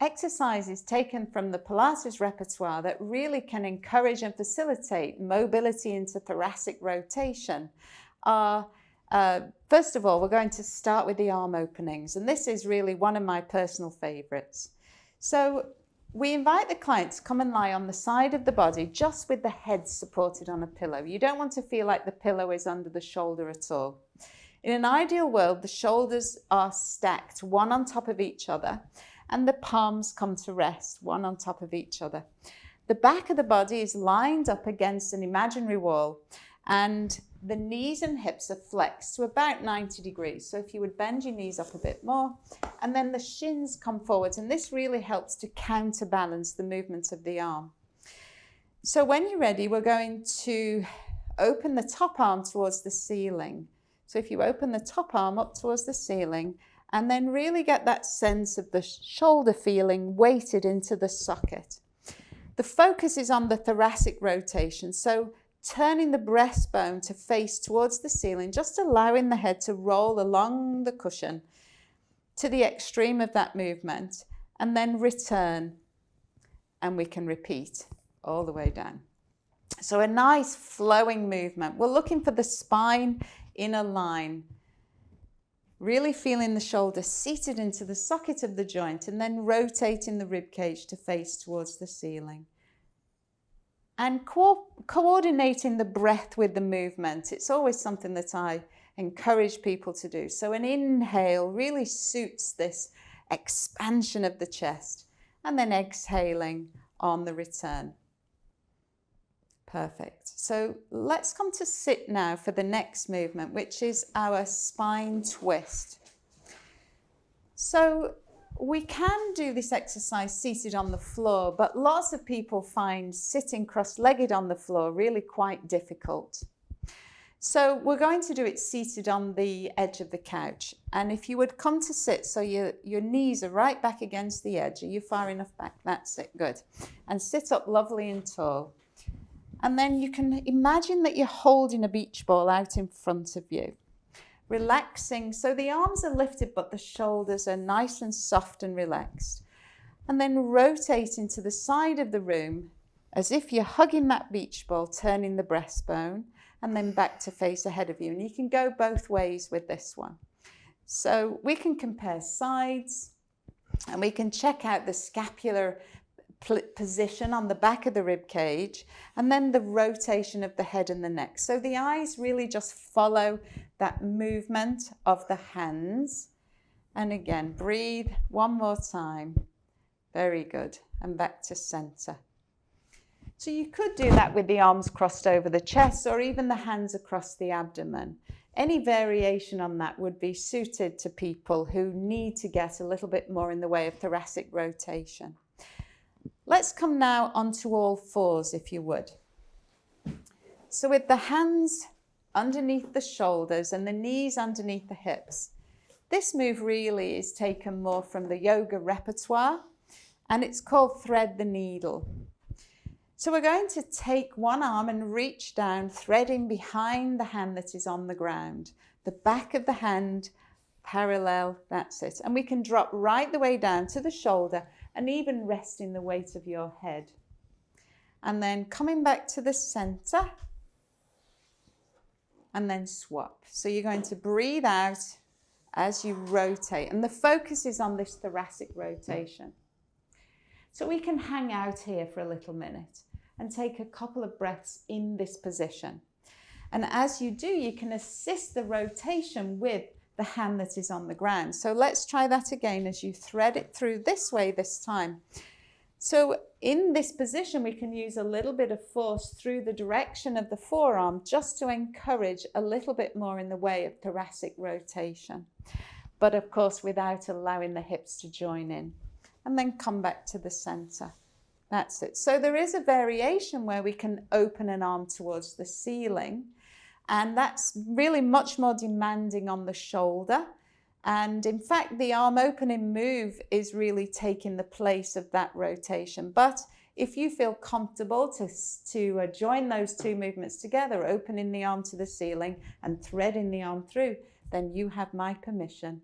exercises taken from the Pilates repertoire that really can encourage and facilitate mobility into thoracic rotation are, first of all, we're going to start with the arm openings. And this is really one of my personal favorites. So we invite the client to come and lie on the side of the body, just with the head supported on a pillow. You don't want to feel like the pillow is under the shoulder at all. In an ideal world, the shoulders are stacked one on top of each other, and the palms come to rest one on top of each other. The back of the body is lined up against an imaginary wall, and the knees and hips are flexed to about 90 degrees. So if you would bend your knees up a bit more, and then the shins come forwards, and this really helps to counterbalance the movement of the arm. So when you're ready, we're going to open the top arm towards the ceiling. So if you open the top arm up towards the ceiling, and then really get that sense of the shoulder feeling weighted into the socket. The focus is on the thoracic rotation. So turning the breastbone to face towards the ceiling, just allowing the head to roll along the cushion to the extreme of that movement, and then return, and we can repeat all the way down. So a nice flowing movement. We're looking for the spine in a line, really feeling the shoulder seated into the socket of the joint, and then rotating the rib cage to face towards the ceiling. And coordinating the breath with the movement. It's always something that I encourage people to do. So an inhale really suits this expansion of the chest, and then exhaling on the return. Perfect. So let's come to sit now for the next movement, which is our spine twist. So we can do this exercise seated on the floor, but lots of people find sitting cross-legged on the floor really quite difficult. So we're going to do it seated on the edge of the couch. And if you would come to sit, so your knees are right back against the edge. Are you far enough back? That's it, good. And sit up lovely and tall. And then you can imagine that you're holding a beach ball out in front of you. Relaxing, so the arms are lifted, but the shoulders are nice and soft and relaxed. And then rotating to the side of the room as if you're hugging that beach ball, turning the breastbone, and then back to face ahead of you. And you can go both ways with this one. So we can compare sides, and we can check out the scapular position on the back of the rib cage, and then the rotation of the head and the neck. So the eyes really just follow that movement of the hands. And again, breathe one more time. Very good. And back to center. So you could do that with the arms crossed over the chest, or even the hands across the abdomen. Any variation on that would be suited to people who need to get a little bit more in the way of thoracic rotation. Let's come now onto all fours, if you would. So with the hands underneath the shoulders and the knees underneath the hips, this move really is taken more from the yoga repertoire, and it's called thread the needle. So we're going to take one arm and reach down, threading behind the hand that is on the ground. The back of the hand parallel, that's it. And we can drop right the way down to the shoulder, and even resting the weight of your head. And then coming back to the center, and then swap. So you're going to breathe out as you rotate, and the focus is on this thoracic rotation. So we can hang out here for a little minute and take a couple of breaths in this position. And as you do, you can assist the rotation with the hand that is on the ground. So let's try that again as you thread it through this way this time. So in this position, we can use a little bit of force through the direction of the forearm just to encourage a little bit more in the way of thoracic rotation. But of course, without allowing the hips to join in. And then come back to the center. That's it. So there is a variation where we can open an arm towards the ceiling. And that's really much more demanding on the shoulder. And in fact, the arm opening move is really taking the place of that rotation. But if you feel comfortable to join those two movements together, opening the arm to the ceiling and threading the arm through, then you have my permission.